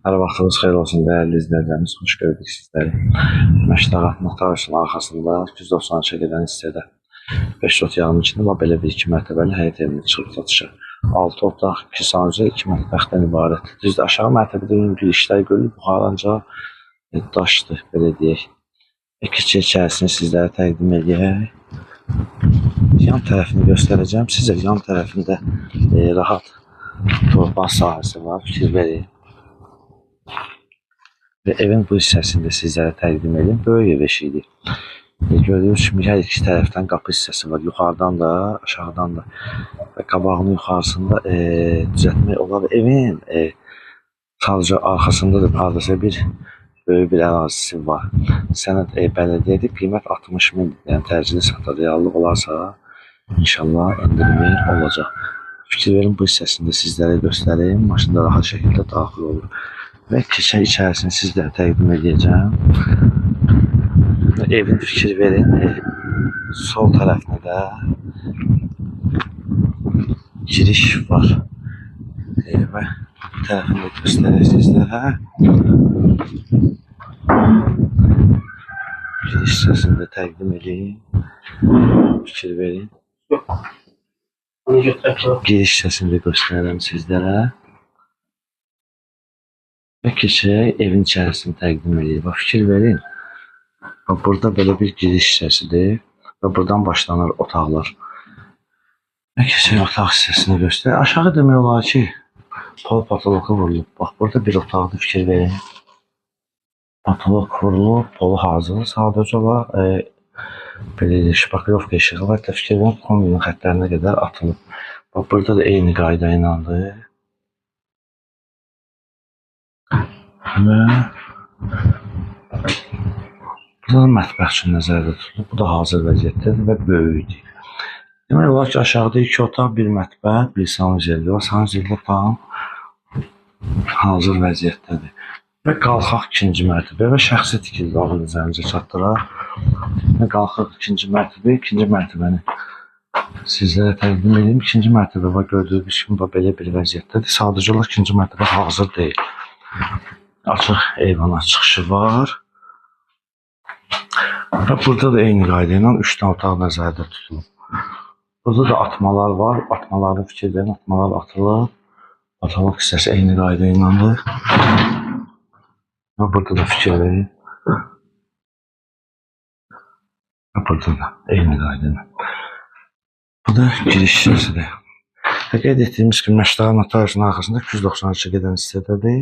Hər vaxtınız xeyir olsun dəyərli izləyicilərimiz, xoş gördük sizləri. Məştaqa Notariusun arxasında 290-a gedən hissədə 5 ot yanının içində var belə bir 2 mərtəbəli həyət evinin çıxıb satışa. 6 otaq, 2 sanuca, 2 mətbəxdən ibarət. Düzdür, aşağı mərtəbədə bir işlər görülür, yuxarı ancaq daşdır, belə deyək. İki içərisini sizlərə təqdim edək. Yan tərəfini göstərəcəm. Sizə yan tərəfində rahat torpaq sahəsi var, fikir verin. Ve evin bu hissəsində sizlərə təqdim edeyim. Böyük ev eşiyidir. Gördüyünüz kimi hər iki tərəfdən qapı hissəsi var. Yuxarıdan da, aşağıdan da. Və qabağının yuxarısında düzəltmək olar. Evin sadəcə arxasında da hardasa bir böyük bir ərazisi var. Sənəd bələdiyyədir. Qiymət 60 min, yəni təcili satır. Reallıq olarsa inşallah endirimi olacaq. Fikir verin, bu hissəsində sizlərə göstəreyim. Maşında rahat şəkildə daxil olur. Və keçə içərisini sizlərə təqdim edəcəm. Evin fikir verin, sol tərəfində də giriş var. Və bu tərəfini də göstərək sizlərə. Giriş hissəsini də təqdim edeyim. Fikir verin. Giriş hissəsini də göstərəm sizlərə. Və keçək evin içərisini təqdim edeyim. Fikir verin. Burada belə bir giriş hissəsidir. Və buradan başlanır otaqlar. Və keçək otaq hissəsini göstər. Aşağı demək olar ki, pol patoloqa vurulub. Bax, burada bir otaqda fikir verin. Patolog vurulub, polu hazır. Sadəcə olar belə şpaklovka işığı var. Fikir verin, kombinin xətlərinə qədər atılıb. Bax, burada da eyni qayda inandır. Və burada da mətbəx üçün nəzərdə tutulub. Bu da hazır vəziyyətdədir və böyükdür. Demək olar ki, aşağıda 2 otaq, 1 mətbəx, 1 sanuzelli var. Sanuzelli tam hazır vəziyyətdədir. Və qalxaq 2-ci mərtəbə və şəxsi tikililəri nəzərinizə çatdıraq. Və qalxaq 2-ci mərtəbə, 2-ci mərtəbəni sizlərə təqdim edeyim. 2-ci mərtəbə var, gördüyünüz kimi belə bir vəziyyətdədir. Sadəcə olaraq 2-ci mərtəbə hazır deyil. Açıq eyvana çıxışı var. Və burada da eyni qayda ilə 3 dənə otaq nəzərdə tutulub. Burada da atmalar var. Atmaları fikir verin, atmalar atılıb. Patolog hissəsi eyni qayda ilədir. Və burada da fikir verin. Və burada da eyni qayda ilə. Bu da giriş hissəsidir. Və qeyd etdiyimiz kimi Məştaqa Notariusun arxasında 293-ə gedən hissədədir.